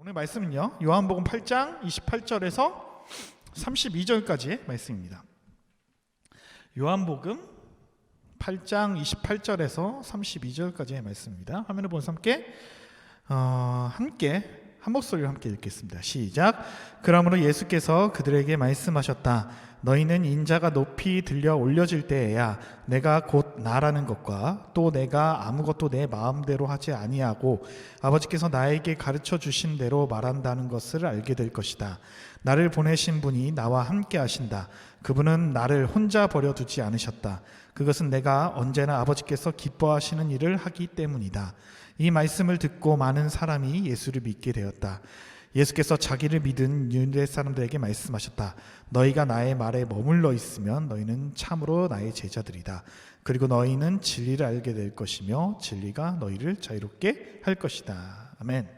오늘 말씀은요, 요한복음 8장 28절에서 32절까지의 말씀입니다. 요한복음 8장 28절에서 32절까지의 말씀입니다. 화면을 보면서 함께 한 목소리로 함께 읽겠습니다. 시작. 그러므로 예수께서 그들에게 말씀하셨다. 너희는 인자가 높이 들려 올려질 때에야 내가 곧 나라는 것과 또 내가 아무것도 내 마음대로 하지 아니하고 아버지께서 나에게 가르쳐 주신 대로 말한다는 것을 알게 될 것이다. 나를 보내신 분이 나와 함께 하신다. 그분은 나를 혼자 버려두지 않으셨다. 그것은 내가 언제나 아버지께서 기뻐하시는 일을 하기 때문이다. 이 말씀을 듣고 많은 사람이 예수를 믿게 되었다. 예수께서 자기를 믿은 유대 사람들에게 말씀하셨다. 너희가 나의 말에 머물러 있으면 너희는 참으로 나의 제자들이다. 그리고 너희는 진리를 알게 될 것이며 진리가 너희를 자유롭게 할 것이다. 아멘.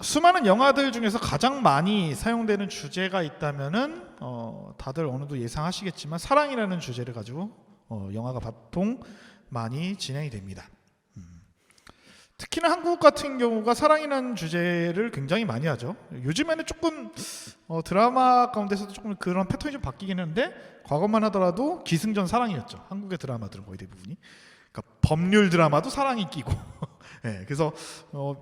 수많은 영화들 중에서 가장 많이 사용되는 주제가 있다면은 다들 어느 정도 예상하시겠지만 사랑이라는 주제를 가지고 영화가 보통 많이 진행이 됩니다. 특히나 한국 같은 경우가 사랑이라는 주제를 굉장히 많이 하죠. 요즘에는 조금 드라마 가운데서도 조금 그런 패턴이 좀 바뀌긴 했는데 과거만 하더라도 기승전 사랑이었죠. 한국의 드라마들은 거의 대부분이. 그러니까 법률 드라마도 사랑이 끼고 네, 그래서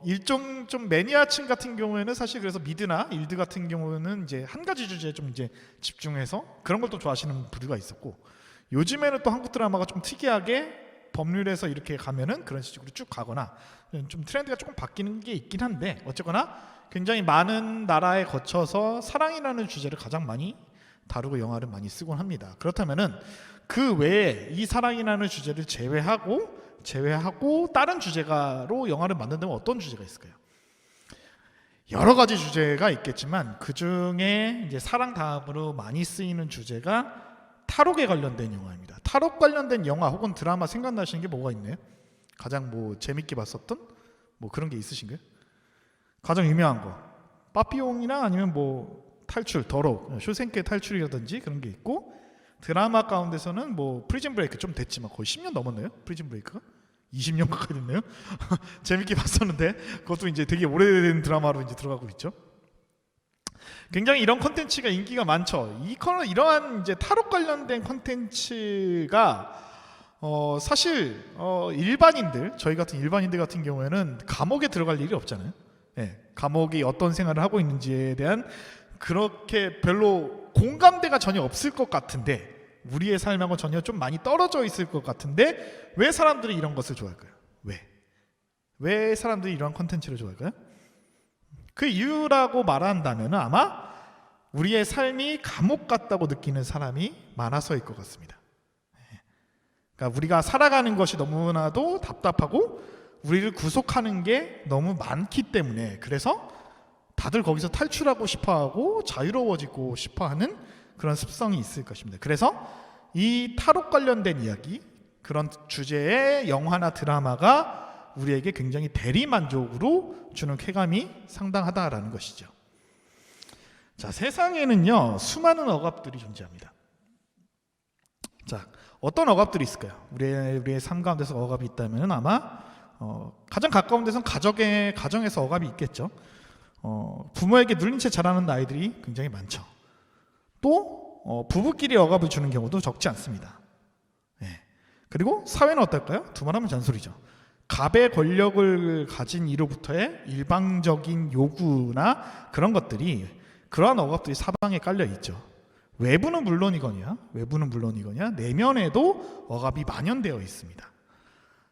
일종 좀 매니아층 같은 경우에는 사실 그래서 미드나 일드 같은 경우는 이제 한 가지 주제에 좀 이제 집중해서 그런 걸 또 좋아하시는 부류가 있었고, 요즘에는 또 한국 드라마가 좀 특이하게 법률에서 이렇게 가면은 그런 식으로 쭉 가거나 좀 트렌드가 조금 바뀌는 게 있긴 한데, 어쨌거나 굉장히 많은 나라에 거쳐서 사랑이라는 주제를 가장 많이 다루고 영화를 많이 쓰곤 합니다. 그렇다면은 그 외에 이 사랑이라는 주제를 제외하고 다른 주제가로 영화를 만든다면 어떤 주제가 있을까요? 여러 가지 주제가 있겠지만 그 중에 이제 사랑 다음으로 많이 쓰이는 주제가 탈옥에 관련된 영화입니다. 탈옥 관련된 영화 혹은 드라마 생각나시는 게 뭐가 있나요? 가장 뭐 재밌게 봤었던 뭐 그런 게 있으신가요? 가장 유명한 거 빠삐용이나 아니면 뭐 탈출, 더러욱, 쇼생크의 탈출이라든지 그런 게 있고, 드라마 가운데서는 뭐 프리즌 브레이크 좀 됐지만 거의 10년 넘었나요? 프리즌 브레이크가? 20년 가까이 됐네요. 재밌게 봤었는데 그것도 이제 되게 오래된 드라마로 이제 들어가고 있죠. 굉장히 이런 콘텐츠가 인기가 많죠. 이러한 이제 탈옥 관련된 콘텐츠가 사실 일반인들, 저희 같은 일반인들 같은 경우에는 감옥에 들어갈 일이 없잖아요. 네, 감옥이 어떤 생활을 하고 있는지에 대한 그렇게 별로 공감대가 전혀 없을 것 같은데, 우리의 삶하고 전혀 좀 많이 떨어져 있을 것 같은데 왜 사람들이 이런 것을 좋아할까요? 왜 사람들이 이런 콘텐츠를 좋아할까요? 그 이유라고 말한다면 아마 우리의 삶이 감옥 같다고 느끼는 사람이 많아서일 것 같습니다. 그러니까 우리가 살아가는 것이 너무나도 답답하고 우리를 구속하는 게 너무 많기 때문에, 그래서 다들 거기서 탈출하고 싶어하고 자유로워지고 싶어하는 그런 습성이 있을 것입니다. 그래서 이 탈옥 관련된 이야기, 그런 주제의 영화나 드라마가 우리에게 굉장히 대리만족으로 주는 쾌감이 상당하다라는 것이죠. 자, 세상에는요 수많은 억압들이 존재합니다. 자, 어떤 억압들이 있을까요? 우리의 삶 가운데서 억압이 있다면 아마 가장 가까운 데서는 가정에서 억압이 있겠죠. 부모에게 눌린 채 자라는 아이들이 굉장히 많죠. 또 부부끼리 억압을 주는 경우도 적지 않습니다. 네. 그리고 사회는 어떨까요? 두말하면 잔소리죠. 갑의 권력을 가진 이로부터의 일방적인 요구나 그런 것들이, 그러한 억압들이 사방에 깔려 있죠. 외부는 물론이거냐 내면에도 억압이 만연되어 있습니다.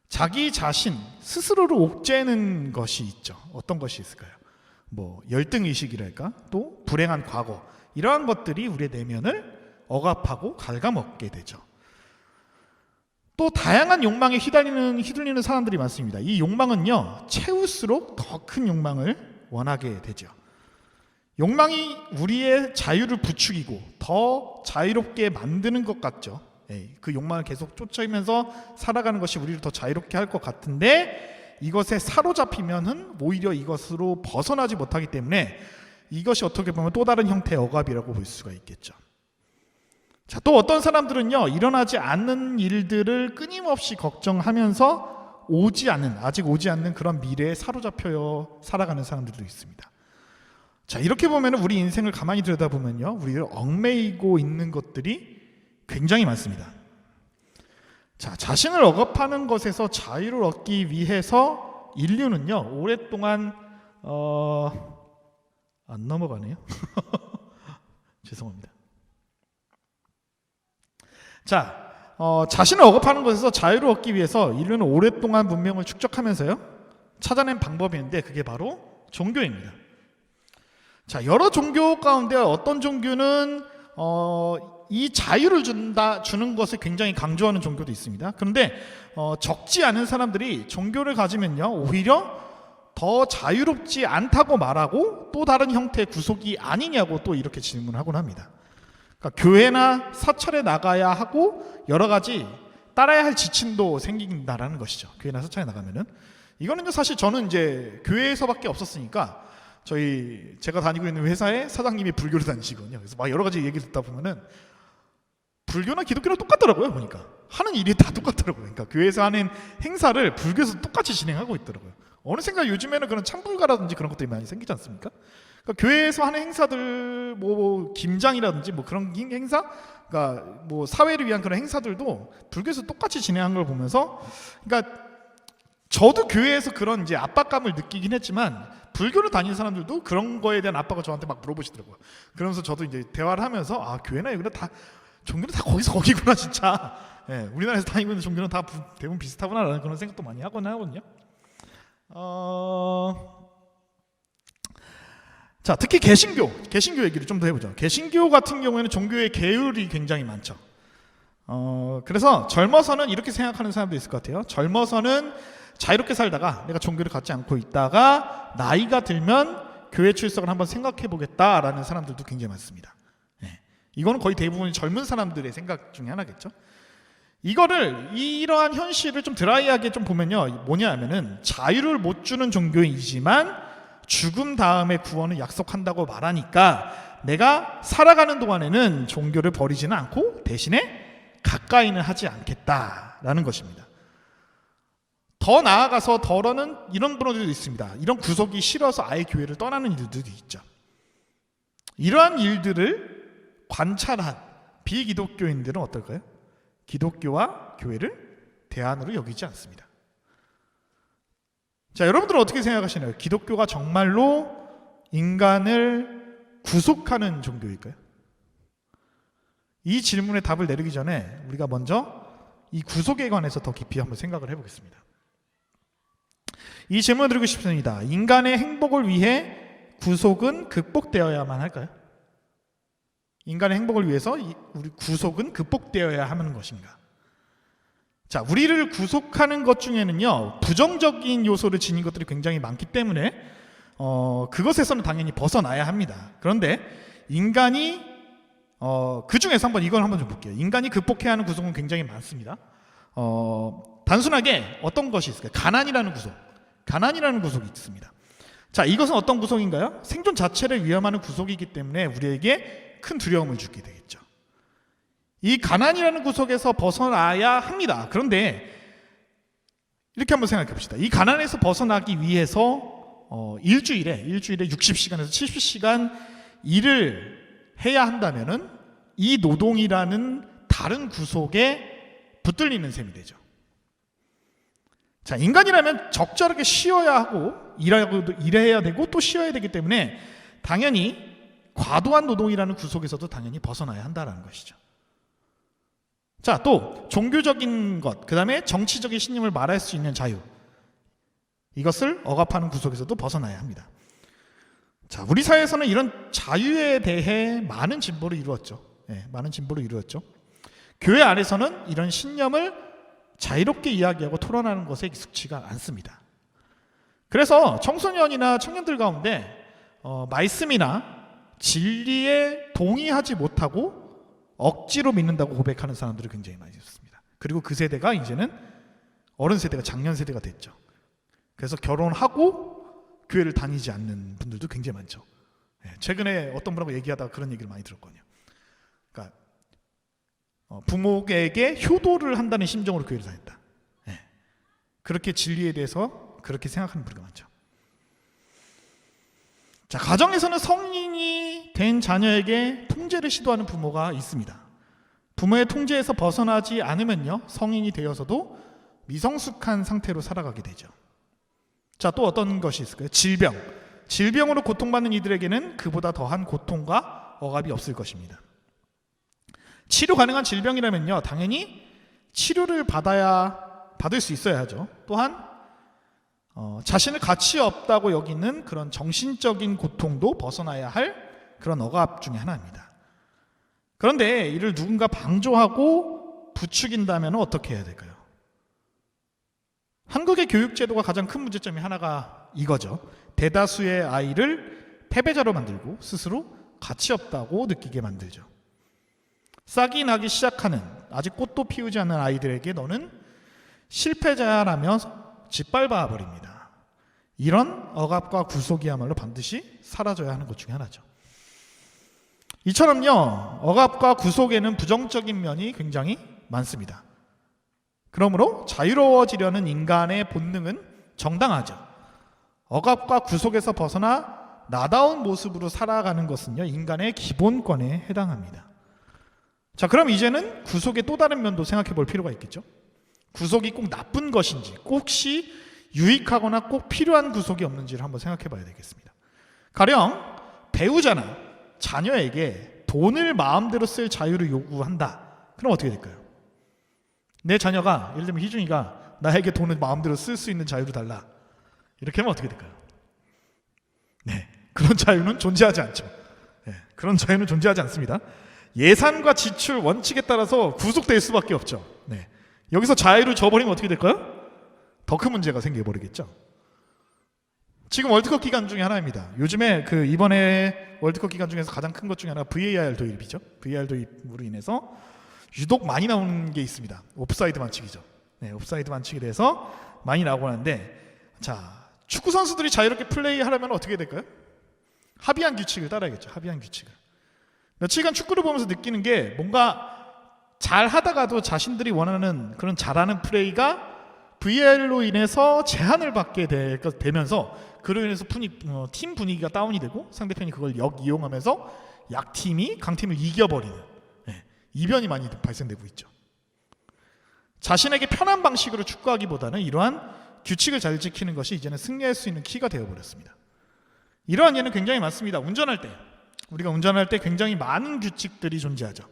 자기 자신 스스로를 옥죄는 것이 있죠. 어떤 것이 있을까요? 뭐 열등의식이랄까, 또 불행한 과거, 이러한 것들이 우리의 내면을 억압하고 갉아먹게 되죠. 또 다양한 욕망에 휘둘리는 사람들이 많습니다. 이 욕망은요 채울수록 더 큰 욕망을 원하게 되죠. 욕망이 우리의 자유를 부추기고 더 자유롭게 만드는 것 같죠. 그 욕망을 계속 쫓아가면서 살아가는 것이 우리를 더 자유롭게 할 것 같은데, 이것에 사로잡히면은 오히려 이것으로 벗어나지 못하기 때문에 이것이 어떻게 보면 또 다른 형태의 억압이라고 볼 수가 있겠죠. 자, 또 어떤 사람들은요 일어나지 않는 일들을 끊임없이 걱정하면서 아직 오지 않는 그런 미래에 사로잡혀 살아가는 사람들도 있습니다. 자, 이렇게 보면 우리 인생을 가만히 들여다보면요, 우리를 얽매이고 있는 것들이 굉장히 많습니다. 자, 자신을 억압하는 것에서 자유를 얻기 위해서 인류는요, 오랫동안 안 넘어가네요. 죄송합니다. 자, 자신을 억압하는 것에서 자유를 얻기 위해서 인류는 오랫동안 문명을 축적하면서요, 찾아낸 방법이 있는데 그게 바로 종교입니다. 자, 여러 종교 가운데 어떤 종교는 이 자유를 주는 것을 굉장히 강조하는 종교도 있습니다. 그런데 적지 않은 사람들이 종교를 가지면요, 오히려 더 자유롭지 않다고 말하고 또 다른 형태의 구속이 아니냐고 또 이렇게 질문하곤 합니다. 그러니까 교회나 사찰에 나가야 하고 여러 가지 따라야 할 지침도 생긴다라는 것이죠. 교회나 사찰에 나가면은 이거는 사실 저는 이제 교회에서밖에 없었으니까 제가 다니고 있는 회사에 사장님이 불교를 다니시거든요. 그래서 막 여러 가지 얘기를 듣다 보면은 불교나 기독교랑 똑같더라고요. 보니까 하는 일이 다 똑같더라고요. 그러니까 교회에서 하는 행사를 불교에서 똑같이 진행하고 있더라고요. 어느샌가 요즘에는 그런 참불가라든지 그런 것들이 많이 생기지 않습니까? 그러니까 교회에서 하는 행사들, 뭐 김장이라든지 뭐 그런 행사, 그러니까 뭐 사회를 위한 그런 행사들도 불교에서 똑같이 진행한 걸 보면서, 그러니까 저도 교회에서 그런 이제 압박감을 느끼긴 했지만 불교를 다니는 사람들도 그런 거에 대한 압박을 저한테 막 물어보시더라고요. 그러면서 저도 이제 대화를 하면서 교회나 여기는 다 종교는 다 거기구나 진짜. 예, 우리나라에서 다니고 있는 종교는 다 대부분 비슷하구나라는 그런 생각도 많이 하거든요. 자, 특히 개신교 얘기를 좀 더 해보죠. 개신교 같은 경우에는 종교의 계율이 굉장히 많죠. 그래서 젊어서는 이렇게 생각하는 사람도 있을 것 같아요. 젊어서는 자유롭게 살다가 내가 종교를 갖지 않고 있다가 나이가 들면 교회 출석을 한번 생각해 보겠다라는 사람들도 굉장히 많습니다. 네. 이거는 거의 대부분 젊은 사람들의 생각 중에 하나겠죠. 이러한 현실을 좀 드라이하게 좀 보면요, 뭐냐 하면은 자유를 못 주는 종교이지만 죽음 다음에 구원을 약속한다고 말하니까 내가 살아가는 동안에는 종교를 버리지는 않고 대신에 가까이는 하지 않겠다라는 것입니다. 더 나아가서 더러는 이런 분들도 있습니다. 이런 구속이 싫어서 아예 교회를 떠나는 일들도 있죠. 이러한 일들을 관찰한 비기독교인들은 어떨까요? 기독교와 교회를 대안으로 여기지 않습니다. 자, 여러분들은 어떻게 생각하시나요? 기독교가 정말로 인간을 구속하는 종교일까요? 이 질문에 답을 내리기 전에 우리가 먼저 이 구속에 관해서 더 깊이 한번 생각을 해보겠습니다. 이 질문을 드리고 싶습니다. 인간의 행복을 위해 구속은 극복되어야만 할까요? 인간의 행복을 위해서 우리 구속은 극복되어야 하는 것인가? 자, 우리를 구속하는 것 중에는요, 부정적인 요소를 지닌 것들이 굉장히 많기 때문에 그것에서는 당연히 벗어나야 합니다. 그런데 인간이 그 중에서 이걸 한번 좀 볼게요. 인간이 극복해야 하는 구속은 굉장히 많습니다. 단순하게 어떤 것이 있을까요? 가난이라는 구속이 있습니다. 자, 이것은 어떤 구속인가요? 생존 자체를 위험하는 구속이기 때문에 우리에게 큰 두려움을 주게 되겠죠. 이 가난이라는 구속에서 벗어나야 합니다. 그런데 이렇게 한번 생각해 봅시다. 이 가난에서 벗어나기 위해서 일주일에 60시간에서 70시간 일을 해야 한다면은 이 노동이라는 다른 구속에 붙들리는 셈이 되죠. 자, 인간이라면 적절하게 쉬어야 하고 일해야 되고 또 쉬어야 되기 때문에 당연히 과도한 노동이라는 구속에서도 당연히 벗어나야 한다는 것이죠. 자, 또 종교적인 것, 그 다음에 정치적인 신념을 말할 수 있는 자유, 이것을 억압하는 구속에서도 벗어나야 합니다. 자, 우리 사회에서는 이런 자유에 대해 많은 진보를 이루었죠. 많은 진보를 이루었죠. 교회 안에서는 이런 신념을 자유롭게 이야기하고 토론하는 것에 익숙치가 않습니다. 그래서 청소년이나 청년들 가운데 말씀이나 진리에 동의하지 못하고 억지로 믿는다고 고백하는 사람들이 굉장히 많이 있습니다. 그리고 그 세대가 이제는 어른 세대가 작년 세대가 됐죠. 그래서 결혼하고 교회를 다니지 않는 분들도 굉장히 많죠. 최근에 어떤 분하고 얘기하다가 그런 얘기를 많이 들었거든요. 그러니까 부모에게 효도를 한다는 심정으로 교회를 다녔다. 그렇게 진리에 대해서 그렇게 생각하는 부류가 많죠. 자, 가정에서는 성인이 된 자녀에게 통제를 시도하는 부모가 있습니다. 부모의 통제에서 벗어나지 않으면요, 성인이 되어서도 미성숙한 상태로 살아가게 되죠. 자, 또 어떤 것이 있을까요? 질병으로 고통받는 이들에게는 그보다 더한 고통과 억압이 없을 것입니다. 치료 가능한 질병이라면요, 당연히 치료를 받을 수 있어야 하죠. 또한 자신을 가치 없다고 여기는 그런 정신적인 고통도 벗어나야 할 그런 억압 중에 하나입니다. 그런데 이를 누군가 방조하고 부추긴다면 어떻게 해야 될까요? 한국의 교육제도가 가장 큰 문제점이 하나가 이거죠. 대다수의 아이를 패배자로 만들고 스스로 가치 없다고 느끼게 만들죠. 싹이 나기 시작하는, 아직 꽃도 피우지 않는 아이들에게 너는 실패자라며 짓밟아 버립니다. 이런 억압과 구속이야말로 반드시 사라져야 하는 것 중에 하나죠. 이처럼요, 억압과 구속에는 부정적인 면이 굉장히 많습니다. 그러므로 자유로워지려는 인간의 본능은 정당하죠. 억압과 구속에서 벗어나 나다운 모습으로 살아가는 것은요, 인간의 기본권에 해당합니다. 자, 그럼 이제는 구속의 또 다른 면도 생각해 볼 필요가 있겠죠. 구속이 꼭 나쁜 것인지, 혹시 유익하거나 꼭 필요한 구속이 없는지를 한번 생각해 봐야 되겠습니다. 가령 배우자나 자녀에게 돈을 마음대로 쓸 자유를 요구한다. 그럼 어떻게 될까요? 내 자녀가, 예를 들면 희중이가 나에게 돈을 마음대로 쓸 수 있는 자유를 달라. 이렇게 하면 어떻게 될까요? 네, 그런 자유는 존재하지 않죠. 네, 그런 자유는 존재하지 않습니다. 예산과 지출 원칙에 따라서 구속될 수밖에 없죠. 네, 여기서 자유를 줘버리면 어떻게 될까요? 더 큰 문제가 생겨버리겠죠. 지금 월드컵 기간 중에 하나입니다. 요즘에 이번에 월드컵 기간 중에서 가장 큰 것 중에 하나가 VAR 도입이죠. VAR 도입으로 인해서 유독 많이 나오는 게 있습니다. 옵사이드 반칙이죠. 네, 옵사이드 반칙에 대해서 많이 나오고 하는데, 자, 축구 선수들이 자유롭게 플레이하려면 어떻게 될까요? 합의한 규칙을 따라야겠죠. 합의한 규칙을. 며칠간 축구를 보면서 느끼는 게, 뭔가 잘 하다가도 자신들이 원하는 그런 잘하는 플레이가 VAR로 인해서 제한을 받게 되면서 그로 인해서 팀 분위기가 다운이 되고 상대편이 그걸 역이용하면서 약팀이 강팀을 이겨버리는, 이변이 많이 발생되고 있죠. 자신에게 편한 방식으로 축구하기보다는 이러한 규칙을 잘 지키는 것이 이제는 승리할 수 있는 키가 되어버렸습니다. 이러한 예는 굉장히 많습니다. 우리가 운전할 때 굉장히 많은 규칙들이 존재하죠.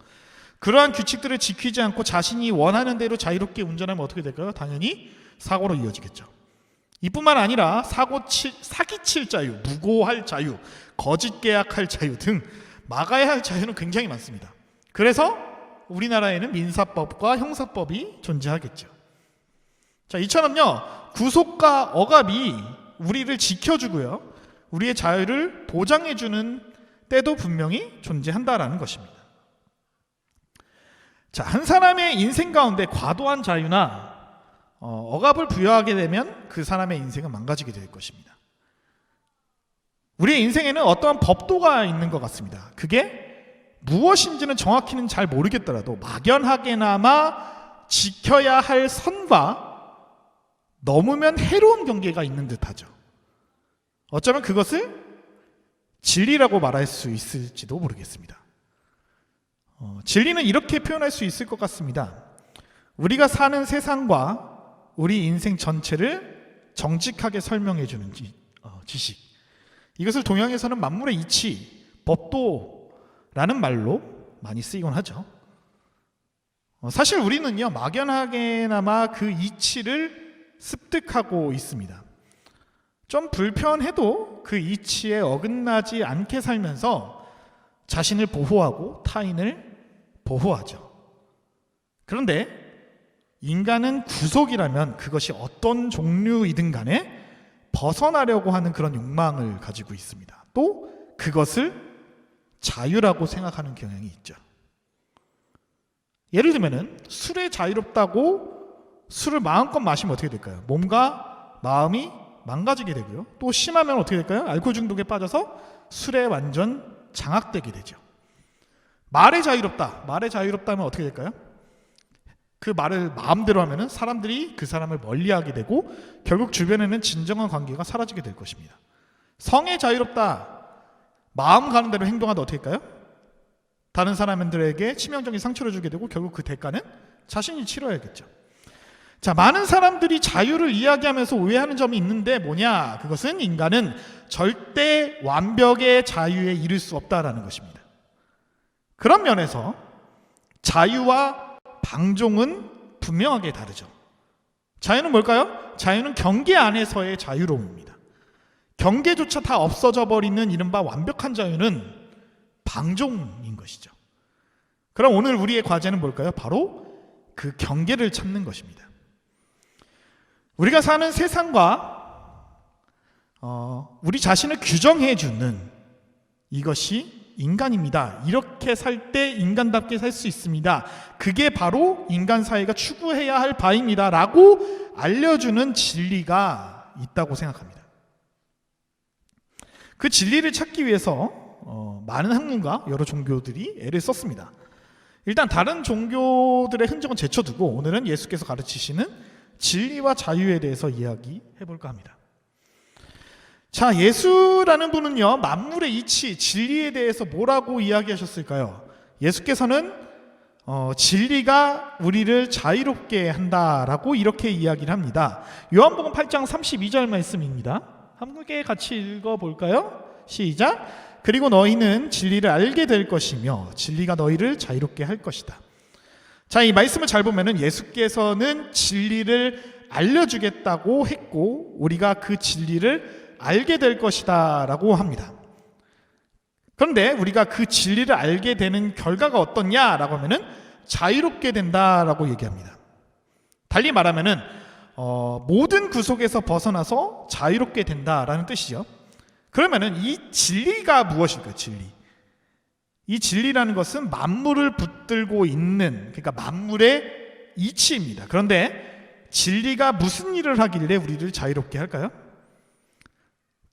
그러한 규칙들을 지키지 않고 자신이 원하는 대로 자유롭게 운전하면 어떻게 될까요? 당연히 사고로 이어지겠죠. 이뿐만 아니라 사기칠 자유, 무고할 자유, 거짓 계약할 자유 등 막아야 할 자유는 굉장히 많습니다. 그래서 우리나라에는 민사법과 형사법이 존재하겠죠. 자, 이처럼요, 구속과 억압이 우리를 지켜주고요, 우리의 자유를 보장해주는 때도 분명히 존재한다라는 것입니다. 자, 한 사람의 인생 가운데 과도한 자유나 억압을 부여하게 되면 그 사람의 인생은 망가지게 될 것입니다. 우리의 인생에는 어떠한 법도가 있는 것 같습니다. 그게 무엇인지는 정확히는 잘 모르겠더라도 막연하게나마 지켜야 할 선과 넘으면 해로운 경계가 있는 듯하죠. 어쩌면 그것을 진리라고 말할 수 있을지도 모르겠습니다. 진리는 이렇게 표현할 수 있을 것 같습니다. 우리가 사는 세상과 우리 인생 전체를 정직하게 설명해 주는 지식, 이것을 동양에서는 만물의 이치, 법도라는 말로 많이 쓰이곤 하죠. 사실 우리는요, 막연하게나마 그 이치를 습득하고 있습니다. 좀 불편해도 그 이치에 어긋나지 않게 살면서 자신을 보호하고 타인을 보호하죠. 그런데 인간은 구속이라면 그것이 어떤 종류이든 간에 벗어나려고 하는 그런 욕망을 가지고 있습니다. 또 그것을 자유라고 생각하는 경향이 있죠. 예를 들면은 술에 자유롭다고 술을 마음껏 마시면 어떻게 될까요? 몸과 마음이 망가지게 되고요. 또 심하면 어떻게 될까요? 알코올 중독에 빠져서 술에 완전 장악되게 되죠. 말에 자유롭다면 어떻게 될까요? 그 말을 마음대로 하면은 사람들이 그 사람을 멀리하게 되고 결국 주변에는 진정한 관계가 사라지게 될 것입니다. 성에 자유롭다. 마음 가는 대로 행동하다 어떻게 할까요? 다른 사람들에게 치명적인 상처를 주게 되고 결국 그 대가는 자신이 치러야겠죠. 자, 많은 사람들이 자유를 이야기하면서 오해하는 점이 있는데 뭐냐? 그것은 인간은 절대 완벽의 자유에 이를 수 없다라는 것입니다. 그런 면에서 자유와 방종은 분명하게 다르죠. 자유는 뭘까요? 자유는 경계 안에서의 자유로움입니다. 경계조차 다 없어져 버리는 이른바 완벽한 자유는 방종인 것이죠. 그럼 오늘 우리의 과제는 뭘까요? 바로 그 경계를 찾는 것입니다. 우리가 사는 세상과 우리 자신을 규정해 주는 이것이 인간입니다. 이렇게 살 때 인간답게 살 수 있습니다. 그게 바로 인간 사회가 추구해야 할 바입니다. 라고 알려주는 진리가 있다고 생각합니다. 그 진리를 찾기 위해서 많은 학문가, 여러 종교들이 애를 썼습니다. 일단 다른 종교들의 흔적은 제쳐두고 오늘은 예수께서 가르치시는 진리와 자유에 대해서 이야기해 볼까 합니다. 자, 예수라는 분은요, 만물의 이치, 진리에 대해서 뭐라고 이야기하셨을까요? 예수께서는 진리가 우리를 자유롭게 한다라고 이렇게 이야기를 합니다. 요한복음 8장 32절 말씀입니다. 함께 같이 읽어볼까요? 시작. 그리고 너희는 진리를 알게 될 것이며 진리가 너희를 자유롭게 할 것이다. 자, 이 말씀을 잘 보면은 예수께서는 진리를 알려주겠다고 했고 우리가 그 진리를 알게 될 것이다 라고 합니다. 그런데 우리가 그 진리를 알게 되는 결과가 어떻냐라고 하면은 자유롭게 된다라고 얘기합니다. 달리 말하면은 모든 구속에서 벗어나서 자유롭게 된다라는 뜻이죠. 그러면은 이 진리가 무엇일까요? 진리. 이 진리라는 것은 만물을 붙들고 있는, 그러니까 만물의 이치입니다. 그런데 진리가 무슨 일을 하길래 우리를 자유롭게 할까요?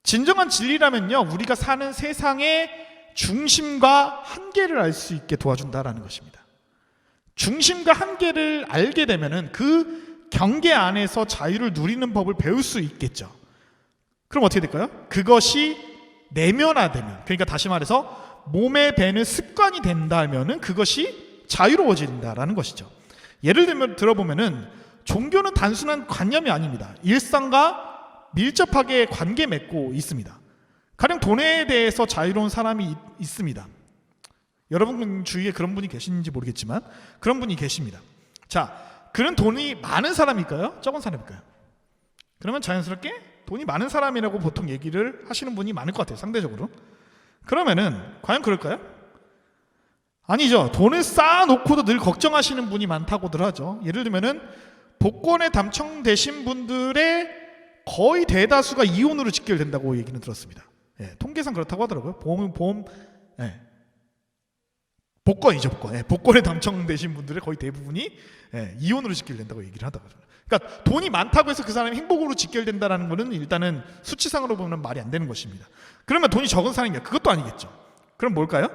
진정한 진리라면요, 우리가 사는 세상의 중심과 한계를 알 수 있게 도와준다라는 것입니다. 중심과 한계를 알게 되면은 그 경계 안에서 자유를 누리는 법을 배울 수 있겠죠. 그럼 어떻게 될까요? 그것이 내면화되면, 그러니까 다시 말해서 몸에 배는 습관이 된다면은 그것이 자유로워진다라는 것이죠. 예를 들어보면은 종교는 단순한 관념이 아닙니다. 일상과 밀접하게 관계 맺고 있습니다. 가령 돈에 대해서 자유로운 사람이 있습니다. 여러분 주위에 그런 분이 계시는지 모르겠지만 그런 분이 계십니다. 자, 그런 돈이 많은 사람일까요? 적은 사람일까요? 그러면 자연스럽게 돈이 많은 사람이라고 보통 얘기를 하시는 분이 많을 것 같아요. 상대적으로. 그러면은 과연 그럴까요? 아니죠. 돈을 쌓아놓고도 늘 걱정하시는 분이 많다고들 하죠. 예를 들면은 복권에 당첨되신 분들의 거의 대다수가 이혼으로 직결된다고 얘기는 들었습니다. 예, 통계상 그렇다고 하더라고요. 복권이죠, 복권. 예, 복권에 당첨되신 분들의 거의 대부분이 이혼으로 직결된다고 얘기를 하더라고요. 그러니까 돈이 많다고 해서 그 사람이 행복으로 직결된다는 것은 일단은 수치상으로 보면 말이 안 되는 것입니다. 그러면 돈이 적은 사람이냐? 그것도 아니겠죠. 그럼 뭘까요?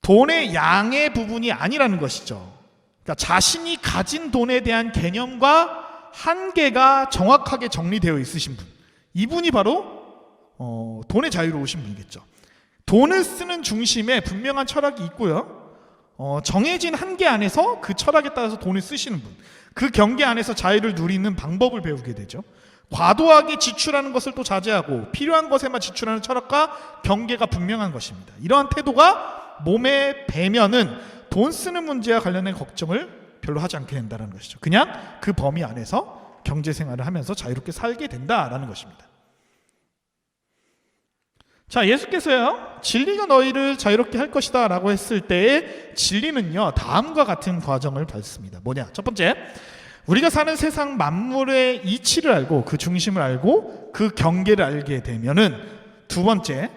돈의 양의 부분이 아니라는 것이죠. 그러니까 자신이 가진 돈에 대한 개념과 한계가 정확하게 정리되어 있으신 분, 이분이 바로 돈에 자유로우신 분이겠죠. 돈을 쓰는 중심에 분명한 철학이 있고요, 정해진 한계 안에서 그 철학에 따라서 돈을 쓰시는 분, 그 경계 안에서 자유를 누리는 방법을 배우게 되죠. 과도하게 지출하는 것을 또 자제하고 필요한 것에만 지출하는 철학과 경계가 분명한 것입니다. 이러한 태도가 몸에 배면은 돈 쓰는 문제와 관련된 걱정을 별로 하지 않게 된다는 것이죠. 그냥 그 범위 안에서 경제 생활을 하면서 자유롭게 살게 된다라는 것입니다. 자, 예수께서요, 진리가 너희를 자유롭게 할 것이다 라고 했을 때의 진리는요, 다음과 같은 과정을 밟습니다. 뭐냐? 첫 번째, 우리가 사는 세상 만물의 이치를 알고 그 중심을 알고 그 경계를 알게 되면은, 두 번째,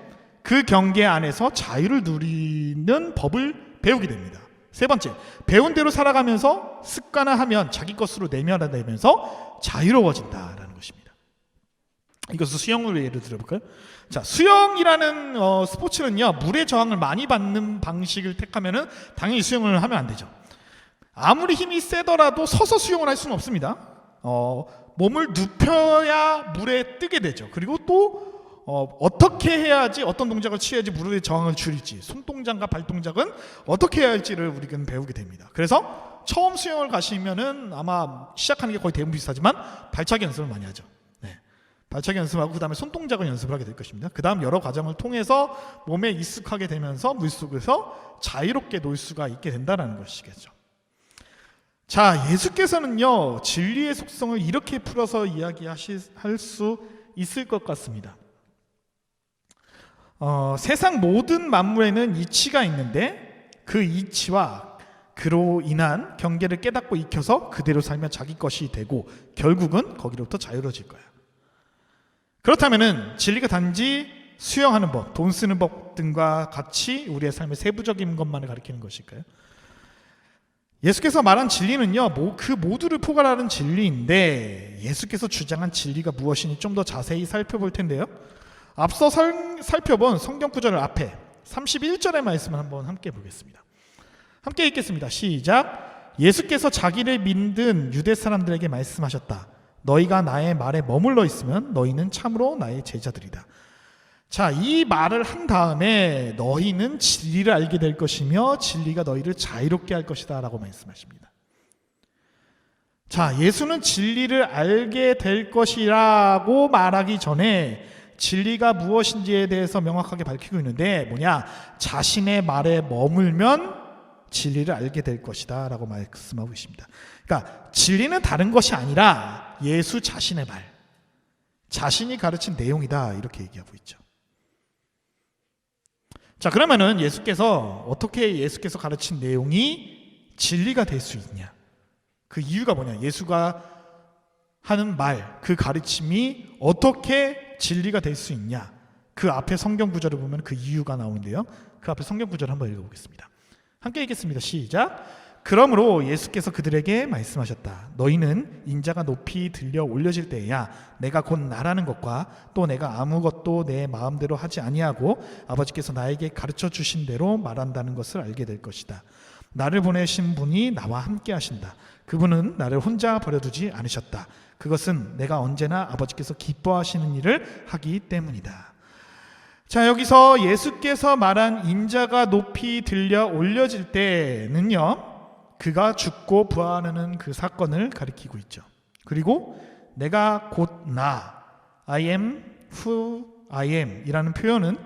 그 경계 안에서 자유를 누리는 법을 배우게 됩니다. 세 번째, 배운 대로 살아가면서 습관화하면 자기 것으로 내면화되면서 자유로워진다라는 것입니다. 이것을 수영으로 예를 들어볼까요? 자, 수영이라는 스포츠는요, 물의 저항을 많이 받는 방식을 택하면은 당연히 수영을 하면 안 되죠. 아무리 힘이 세더라도 서서 수영을 할 수는 없습니다. 몸을 눕혀야 물에 뜨게 되죠. 그리고 또 어떻게 해야지, 어떤 동작을 취해야지 물의 저항을 줄일지, 손동작과 발동작은 어떻게 해야 할지를 우리는 배우게 됩니다. 그래서 처음 수영을 가시면은 아마 시작하는 게 거의 대부분 비슷하지만 발차기 연습을 많이 하죠. 네. 발차기 연습하고 그 다음에 손동작을 연습을 하게 될 것입니다. 그 다음 여러 과정을 통해서 몸에 익숙하게 되면서 물속에서 자유롭게 놀 수가 있게 된다는 것이겠죠. 자, 예수께서는요, 진리의 속성을 이렇게 풀어서 이야기할 수 있을 것 같습니다. 세상 모든 만물에는 이치가 있는데 그 이치와 그로 인한 경계를 깨닫고 익혀서 그대로 살면 자기 것이 되고 결국은 거기로부터 자유로워질 거예요. 그렇다면은 진리가 단지 수영하는 법, 돈 쓰는 법 등과 같이 우리의 삶의 세부적인 것만을 가리키는 것일까요? 예수께서 말한 진리는요, 그 모두를 포괄하는 진리인데 예수께서 주장한 진리가 무엇인지 좀 더 자세히 살펴볼 텐데요. 앞서 살펴본 성경 구절 앞에 31절의 말씀을 한번 함께 보겠습니다. 함께 읽겠습니다. 시작. 예수께서 자기를 믿는 유대 사람들에게 말씀하셨다. 너희가 나의 말에 머물러 있으면 너희는 참으로 나의 제자들이다. 자, 이 말을 한 다음에 너희는 진리를 알게 될 것이며 진리가 너희를 자유롭게 할 것이다 라고 말씀하십니다. 자, 예수는 진리를 알게 될 것이라고 말하기 전에 진리가 무엇인지에 대해서 명확하게 밝히고 있는데 뭐냐? 자신의 말에 머물면 진리를 알게 될 것이다 라고 말씀하고 있습니다. 그러니까 진리는 다른 것이 아니라 예수 자신의 말, 자신이 가르친 내용이다 이렇게 얘기하고 있죠. 자, 그러면은 어떻게 예수께서 가르친 내용이 진리가 될 수 있냐? 그 이유가 뭐냐? 예수가 하는 말, 그 가르침이 어떻게 진리가 될 수 있냐? 그 앞에 성경 구절을 보면 그 이유가 나오는데요. 그 앞에 성경 구절을 한번 읽어보겠습니다. 함께 읽겠습니다. 시작. 그러므로 예수께서 그들에게 말씀하셨다. 너희는 인자가 높이 들려 올려질 때에야 내가 곧 나라는 것과 또 내가 아무것도 내 마음대로 하지 아니하고 아버지께서 나에게 가르쳐 주신 대로 말한다는 것을 알게 될 것이다. 나를 보내신 분이 나와 함께 하신다. 그분은 나를 혼자 버려두지 않으셨다. 그것은 내가 언제나 아버지께서 기뻐하시는 일을 하기 때문이다. 자, 여기서 예수께서 말한 인자가 높이 들려 올려질 때는요, 그가 죽고 부활하는 그 사건을 가리키고 있죠. 그리고 내가 곧 I am who I am 이라는 표현은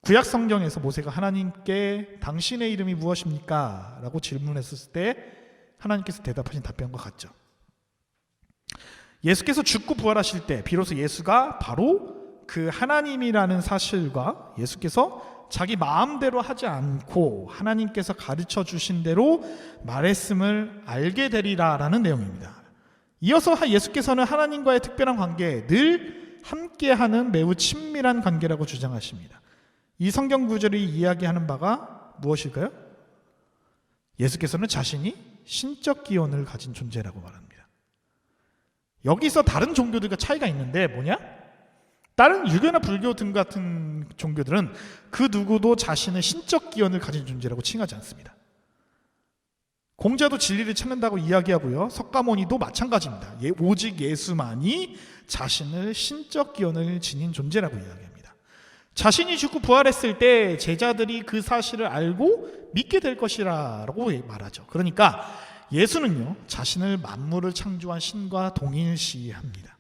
구약 성경에서 모세가 하나님께 당신의 이름이 무엇입니까? 라고 질문했을 때 하나님께서 대답하신 답변과 같죠. 예수께서 죽고 부활하실 때 비로소 예수가 바로 그 하나님이라는 사실과 예수께서 자기 마음대로 하지 않고 하나님께서 가르쳐 주신 대로 말했음을 알게 되리라라는 내용입니다. 이어서 예수께서는 하나님과의 특별한 관계, 늘 함께하는 매우 친밀한 관계라고 주장하십니다. 이 성경 구절이 이야기하는 바가 무엇일까요? 예수께서는 자신이 신적 기원을 가진 존재라고 말합니다. 여기서 다른 종교들과 차이가 있는데 뭐냐? 다른 유교나 불교 등 같은 종교들은 그 누구도 자신의 신적 기원을 가진 존재라고 칭하지 않습니다. 공자도 진리를 찾는다고 이야기하고요. 석가모니도 마찬가지입니다. 오직 예수만이 자신을 신적 기원을 지닌 존재라고 이야기합니다. 자신이 죽고 부활했을 때 제자들이 그 사실을 알고 믿게 될 것이라고 말하죠. 그러니까 예수는요, 자신을 만물을 창조한 신과 동일시합니다.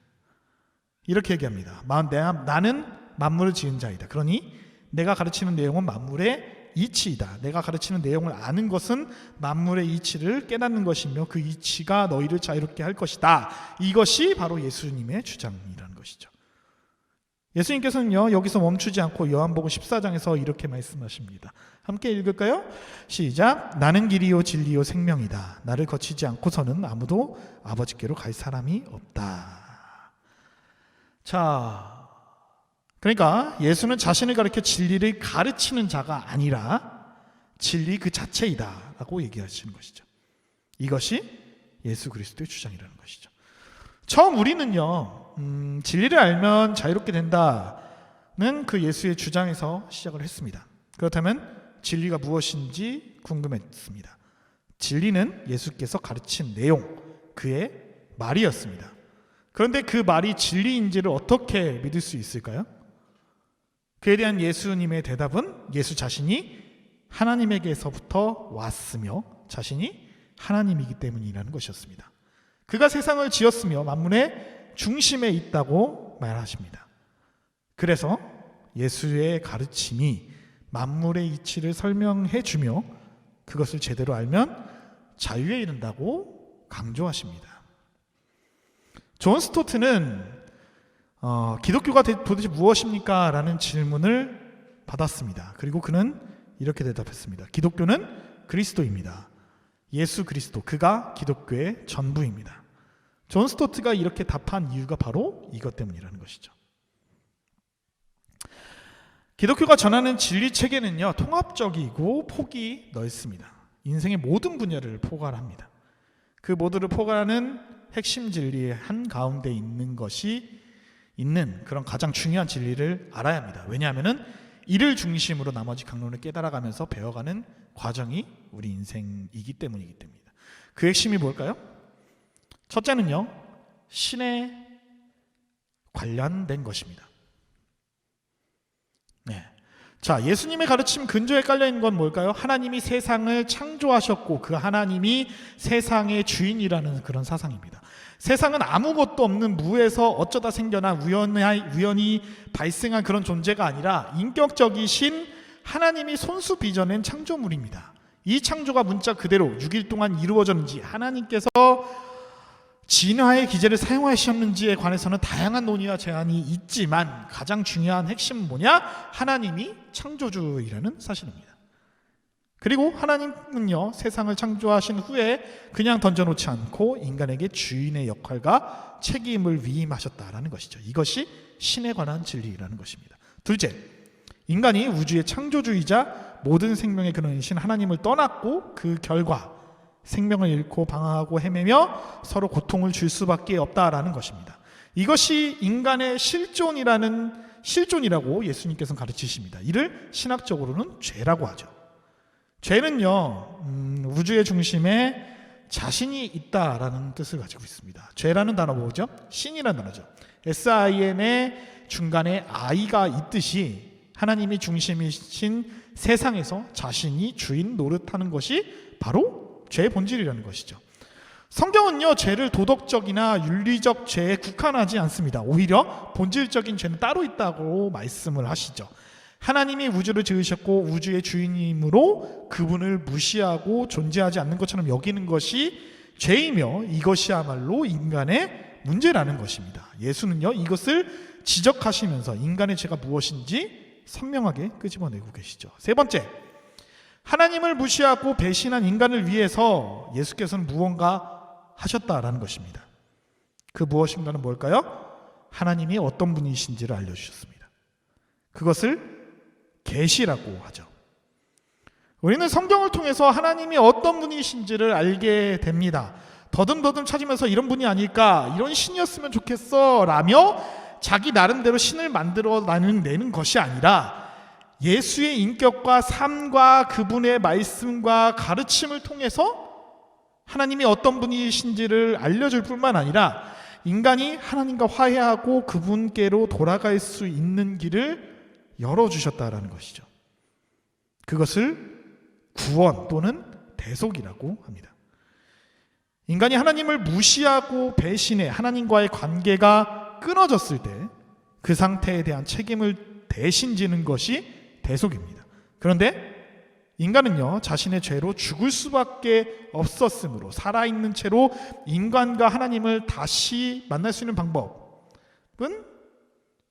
이렇게 얘기합니다. 나는 만물을 지은 자이다. 그러니 내가 가르치는 내용은 만물의 이치이다. 내가 가르치는 내용을 아는 것은 만물의 이치를 깨닫는 것이며 그 이치가 너희를 자유롭게 할 것이다. 이것이 바로 예수님의 주장이라는 것이죠. 예수님께서는요, 여기서 멈추지 않고 요한복음 14장에서 이렇게 말씀하십니다. 함께 읽을까요? 시작. 나는 길이요 진리요 생명이다. 나를 거치지 않고서는 아무도 아버지께로 갈 사람이 없다. 자, 그러니까 예수는 자신을 가리켜 진리를 가르치는 자가 아니라 진리 그 자체이다 라고 얘기하시는 것이죠. 이것이 예수 그리스도의 주장이라는 것이죠. 처음 우리는요, 진리를 알면 자유롭게 된다는 그 예수의 주장에서 시작을 했습니다. 그렇다면 진리가 무엇인지 궁금했습니다. 진리는 예수께서 가르친 내용, 그의 말이었습니다. 그런데 그 말이 진리인지를 어떻게 믿을 수 있을까요? 그에 대한 예수님의 대답은 예수 자신이 하나님에게서부터 왔으며 자신이 하나님이기 때문이라는 것이었습니다. 그가 세상을 지었으며 만물의 중심에 있다고 말하십니다. 그래서 예수의 가르침이 만물의 이치를 설명해 주며 그것을 제대로 알면 자유에 이른다고 강조하십니다. 존 스토트는 기독교가 도대체 무엇입니까? 라는 질문을 받았습니다. 그리고 그는 이렇게 대답했습니다. 기독교는 그리스도입니다. 예수 그리스도, 그가 기독교의 전부입니다. 존 스토트가 이렇게 답한 이유가 바로 이것 때문이라는 것이죠. 기독교가 전하는 진리 체계는요, 통합적이고 폭이 넓습니다. 인생의 모든 분야를 포괄합니다. 그 모두를 포괄하는 핵심 진리의 한 가운데 있는 그런 가장 중요한 진리를 알아야 합니다. 왜냐하면 이를 중심으로 나머지 강론을 깨달아가면서 배워가는 과정이 우리 인생이기 때문입니다. 그 핵심이 뭘까요? 첫째는요, 신에 관련된 것입니다. 네. 자, 예수님의 가르침 근저에 깔려있는 건 뭘까요? 하나님이 세상을 창조하셨고 그 하나님이 세상의 주인이라는 그런 사상입니다. 세상은 아무것도 없는 무에서 어쩌다 생겨난 우연히 발생한 그런 존재가 아니라 인격적이신 하나님이 손수 빚어낸 창조물입니다. 이 창조가 문자 그대로 6일 동안 이루어졌는지, 하나님께서 진화의 기제를 사용하셨는지에 관해서는 다양한 논의와 제안이 있지만 가장 중요한 핵심은 뭐냐? 하나님이 창조주이라는 사실입니다. 그리고 하나님은요, 세상을 창조하신 후에 그냥 던져놓지 않고 인간에게 주인의 역할과 책임을 위임하셨다라는 것이죠. 이것이 신에 관한 진리라는 것입니다. 둘째, 인간이 우주의 창조주이자 모든 생명의 근원이신 하나님을 떠났고 그 결과 생명을 잃고 방황하고 헤매며 서로 고통을 줄 수밖에 없다라는 것입니다. 이것이 인간의 실존이라고 예수님께서는 가르치십니다. 이를 신학적으로는 죄라고 하죠. 죄는요, 우주의 중심에 자신이 있다라는 뜻을 가지고 있습니다. 죄라는 단어 뭐죠? 신이라는 단어죠. SIN의 중간에 I가 있듯이 하나님이 중심이신 세상에서 자신이 주인 노릇하는 것이 바로 죄의 본질이라는 것이죠. 성경은요, 죄를 도덕적이나 윤리적 죄에 국한하지 않습니다. 오히려 본질적인 죄는 따로 있다고 말씀을 하시죠. 하나님이 우주를 지으셨고 우주의 주인이므로 그분을 무시하고 존재하지 않는 것처럼 여기는 것이 죄이며 이것이야말로 인간의 문제라는 것입니다. 예수는요, 이것을 지적하시면서 인간의 죄가 무엇인지 선명하게 끄집어내고 계시죠. 세 번째, 하나님을 무시하고 배신한 인간을 위해서 예수께서는 무언가 하셨다라는 것입니다. 그 무엇인가는 뭘까요? 하나님이 어떤 분이신지를 알려주셨습니다. 그것을 계시라고 하죠. 우리는 성경을 통해서 하나님이 어떤 분이신지를 알게 됩니다. 더듬더듬 찾으면서 이런 분이 아닐까, 이런 신이었으면 좋겠어 라며 자기 나름대로 신을 만들어내는 것이 아니라 예수의 인격과 삶과 그분의 말씀과 가르침을 통해서 하나님이 어떤 분이신지를 알려줄 뿐만 아니라 인간이 하나님과 화해하고 그분께로 돌아갈 수 있는 길을 열어주셨다라는 것이죠. 그것을 구원 또는 대속이라고 합니다. 인간이 하나님을 무시하고 배신해 하나님과의 관계가 끊어졌을 때 그 상태에 대한 책임을 대신 지는 것이 대속입니다. 그런데 인간은요, 자신의 죄로 죽을 수밖에 없었으므로 살아있는 채로 인간과 하나님을 다시 만날 수 있는 방법은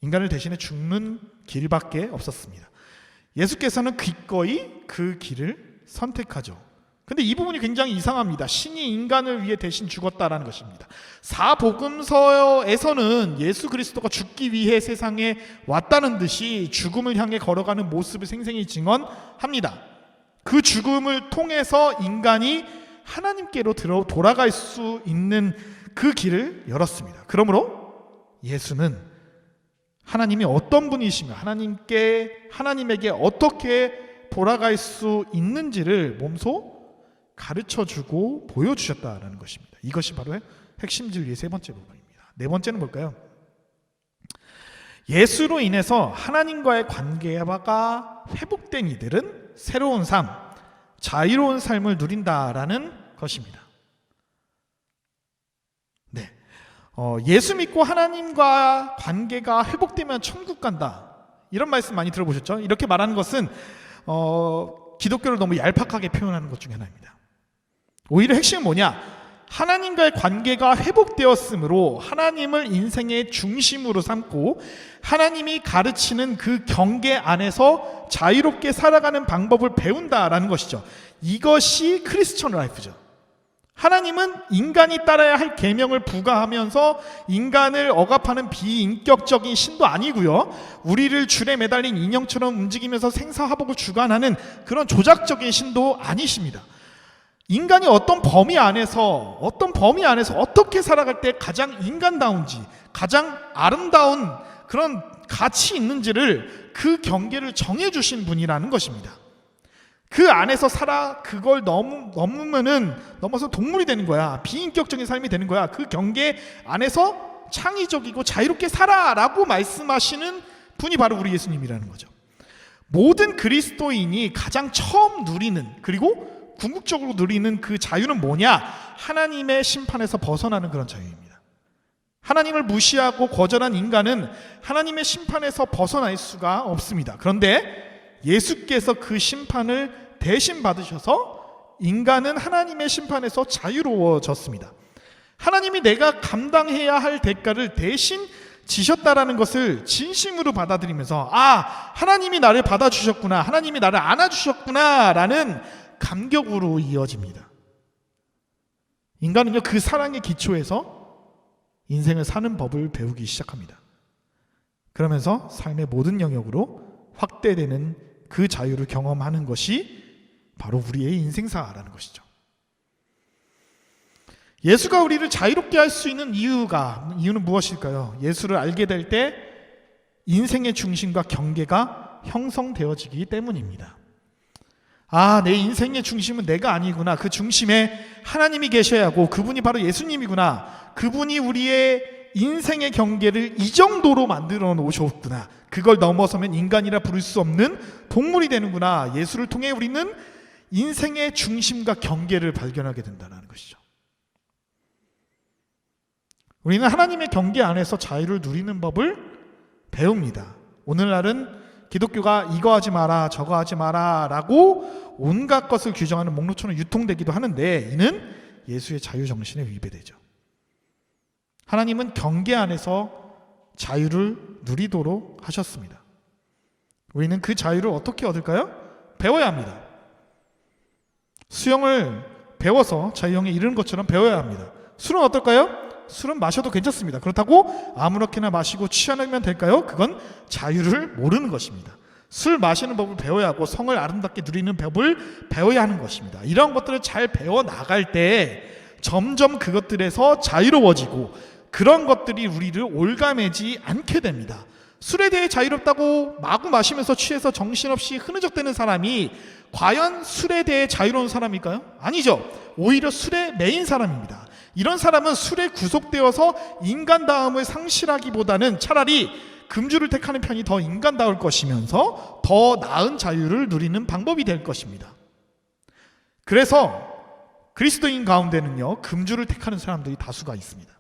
인간을 대신해 죽는 길밖에 없었습니다. 예수께서는 기꺼이 그 길을 선택하죠. 근데 이 부분이 굉장히 이상합니다. 신이 인간을 위해 대신 죽었다라는 것입니다. 사복음서에서는 예수 그리스도가 죽기 위해 세상에 왔다는 듯이 죽음을 향해 걸어가는 모습을 생생히 증언합니다. 그 죽음을 통해서 인간이 하나님께로 돌아갈 수 있는 그 길을 열었습니다. 그러므로 예수는 하나님이 어떤 분이시며 하나님에게 어떻게 돌아갈 수 있는지를 몸소 가르쳐주고 보여주셨다라는 것입니다. 이것이 바로 핵심 진리의 세 번째 부분입니다. 네 번째는 뭘까요? 예수로 인해서 하나님과의 관계가 회복된 이들은 새로운 삶, 자유로운 삶을 누린다라는 것입니다. 네, 예수 믿고 하나님과 관계가 회복되면 천국 간다, 이런 말씀 많이 들어보셨죠? 이렇게 말하는 것은 기독교를 너무 얄팍하게 표현하는 것 중에 하나입니다. 오히려 핵심은 뭐냐? 하나님과의 관계가 회복되었으므로 하나님을 인생의 중심으로 삼고 하나님이 가르치는 그 경계 안에서 자유롭게 살아가는 방법을 배운다라는 것이죠. 이것이 크리스천 라이프죠. 하나님은 인간이 따라야 할 계명을 부과하면서 인간을 억압하는 비인격적인 신도 아니고요, 우리를 줄에 매달린 인형처럼 움직이면서 생사화복을 주관하는 그런 조작적인 신도 아니십니다. 인간이 어떤 범위 안에서 어떻게 살아갈 때 가장 인간다운지, 가장 아름다운 그런 가치 있는지를, 그 경계를 정해주신 분이라는 것입니다. 그 안에서 그걸 넘어서 동물이 되는 거야. 비인격적인 삶이 되는 거야. 그 경계 안에서 창의적이고 자유롭게 살아라고 말씀하시는 분이 바로 우리 예수님이라는 거죠. 모든 그리스도인이 가장 처음 누리는, 그리고 궁극적으로 누리는 그 자유는 뭐냐? 하나님의 심판에서 벗어나는 그런 자유입니다. 하나님을 무시하고 거절한 인간은 하나님의 심판에서 벗어날 수가 없습니다. 그런데 예수께서 그 심판을 대신 받으셔서 인간은 하나님의 심판에서 자유로워졌습니다. 하나님이 내가 감당해야 할 대가를 대신 지셨다라는 것을 진심으로 받아들이면서, 하나님이 나를 받아주셨구나, 하나님이 나를 안아주셨구나 라는 감격으로 이어집니다. 인간은요, 그 사랑의 기초에서 인생을 사는 법을 배우기 시작합니다. 그러면서 삶의 모든 영역으로 확대되는 그 자유를 경험하는 것이 바로 우리의 인생사라는 것이죠. 예수가 우리를 자유롭게 할 수 있는 이유는 무엇일까요? 예수를 알게 될 때 인생의 중심과 경계가 형성되어지기 때문입니다. 내 인생의 중심은 내가 아니구나. 그 중심에 하나님이 계셔야 하고 그분이 바로 예수님이구나. 그분이 우리의 인생의 경계를 이 정도로 만들어 놓으셨구나. 그걸 넘어서면 인간이라 부를 수 없는 동물이 되는구나. 예수를 통해 우리는 인생의 중심과 경계를 발견하게 된다는 것이죠. 우리는 하나님의 경계 안에서 자유를 누리는 법을 배웁니다. 오늘날은 기독교가 이거 하지 마라 저거 하지 마라 라고 온갖 것을 규정하는 목록처럼 유통되기도 하는데, 이는 예수의 자유정신에 위배되죠. 하나님은 경계 안에서 자유를 누리도록 하셨습니다. 우리는 그 자유를 어떻게 얻을까요? 배워야 합니다. 수영을 배워서 자유형에 이르는 것처럼 배워야 합니다. 술은 어떨까요? 술은 마셔도 괜찮습니다. 그렇다고 아무렇게나 마시고 취하면 될까요? 그건 자유를 모르는 것입니다. 술 마시는 법을 배워야 하고 성을 아름답게 누리는 법을 배워야 하는 것입니다. 이런 것들을 잘 배워 나갈 때 점점 그것들에서 자유로워지고 그런 것들이 우리를 올가매지 않게 됩니다. 술에 대해 자유롭다고 마구 마시면서 취해서 정신없이 흐느적대는 사람이 과연 술에 대해 자유로운 사람일까요? 아니죠. 오히려 술에 매인 사람입니다. 이런 사람은 술에 구속되어서 인간다움을 상실하기보다는 차라리 금주를 택하는 편이 더 인간다울 것이면서 더 나은 자유를 누리는 방법이 될 것입니다. 그래서 그리스도인 가운데는요, 금주를 택하는 사람들이 다수가 있습니다.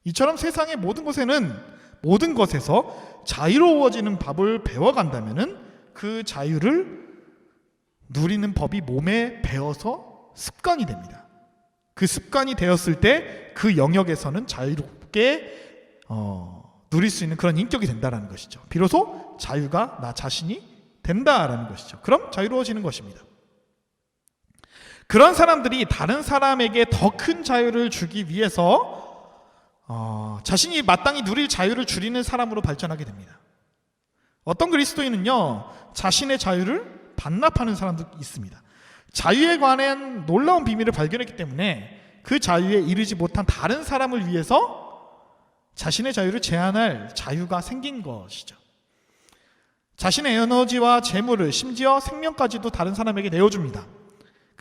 이처럼 세상의 모든 것에서 자유로워지는 법을 배워간다면은 그 자유를 누리는 법이 몸에 배어서 습관이 됩니다. 그 습관이 되었을 때 그 영역에서는 자유롭게 누릴 수 있는 그런 인격이 된다는 것이죠. 비로소 자유가 나 자신이 된다라는 것이죠. 그럼 자유로워지는 것입니다. 그런 사람들이 다른 사람에게 더 큰 자유를 주기 위해서 자신이 마땅히 누릴 자유를 줄이는 사람으로 발전하게 됩니다. 어떤 그리스도인은요, 자신의 자유를 반납하는 사람도 있습니다. 자유에 관한 놀라운 비밀을 발견했기 때문에 그 자유에 이르지 못한 다른 사람을 위해서 자신의 자유를 제한할 자유가 생긴 것이죠. 자신의 에너지와 재물을, 심지어 생명까지도 다른 사람에게 내어줍니다.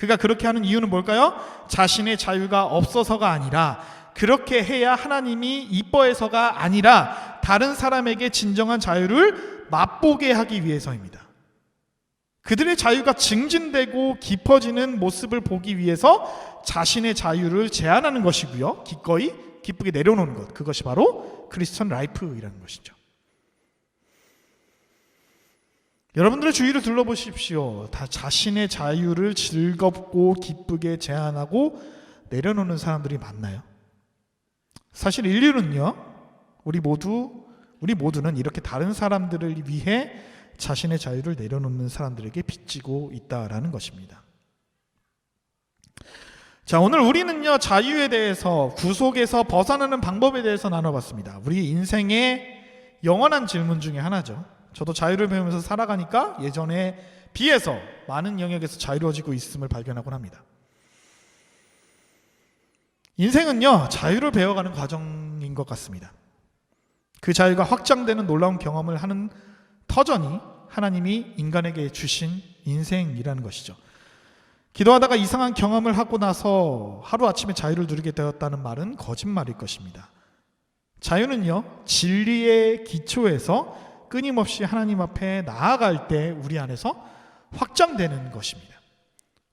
그가 그렇게 하는 이유는 뭘까요? 자신의 자유가 없어서가 아니라, 그렇게 해야 하나님이 이뻐해서가 아니라 다른 사람에게 진정한 자유를 맛보게 하기 위해서입니다. 그들의 자유가 증진되고 깊어지는 모습을 보기 위해서 자신의 자유를 제한하는 것이고요. 기꺼이 기쁘게 내려놓는 것, 그것이 바로 크리스천 라이프이라는 것이죠. 여러분들의 주위를 둘러보십시오. 다 자신의 자유를 즐겁고 기쁘게 제한하고 내려놓는 사람들이 많나요? 사실 인류는요, 우리 모두는 이렇게 다른 사람들을 위해 자신의 자유를 내려놓는 사람들에게 빚지고 있다라는 것입니다. 자, 오늘 우리는요, 자유에 대해서, 구속에서 벗어나는 방법에 대해서 나눠봤습니다. 우리 인생의 영원한 질문 중에 하나죠. 저도 자유를 배우면서 살아가니까 예전에 비해서 많은 영역에서 자유로워지고 있음을 발견하곤 합니다. 인생은요, 자유를 배워가는 과정인 것 같습니다. 그 자유가 확장되는 놀라운 경험을 하는 터전이 하나님이 인간에게 주신 인생이라는 것이죠. 기도하다가 이상한 경험을 하고 나서 하루아침에 자유를 누리게 되었다는 말은 거짓말일 것입니다. 자유는요, 진리의 기초에서 끊임없이 하나님 앞에 나아갈 때 우리 안에서 확장되는 것입니다.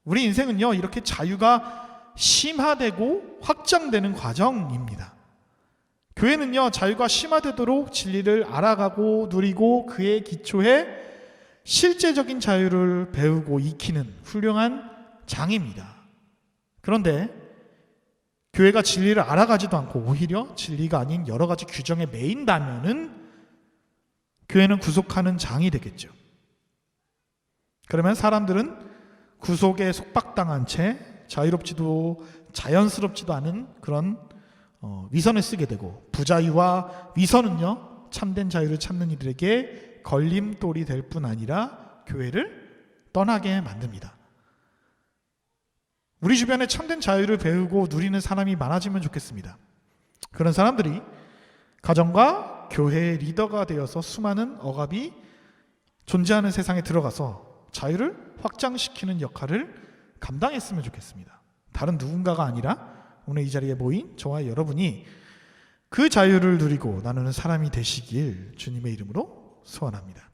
우리 인생은요, 이렇게 자유가 심화되고 확장되는 과정입니다. 교회는요, 자유가 심화되도록 진리를 알아가고 누리고 그의 기초에 실제적인 자유를 배우고 익히는 훌륭한 장입니다. 그런데 교회가 진리를 알아가지도 않고 오히려 진리가 아닌 여러 가지 규정에 매인다면은 교회는 구속하는 장이 되겠죠. 그러면 사람들은 구속에 속박당한 채 자유롭지도 자연스럽지도 않은 그런 위선을 쓰게 되고, 부자유와 위선은요, 참된 자유를 찾는 이들에게 걸림돌이 될 뿐 아니라 교회를 떠나게 만듭니다. 우리 주변에 참된 자유를 배우고 누리는 사람이 많아지면 좋겠습니다. 그런 사람들이 가정과 교회의 리더가 되어서 수많은 억압이 존재하는 세상에 들어가서 자유를 확장시키는 역할을 감당했으면 좋겠습니다. 다른 누군가가 아니라 오늘 이 자리에 모인 저와 여러분이 그 자유를 누리고 나누는 사람이 되시길 주님의 이름으로 소원합니다.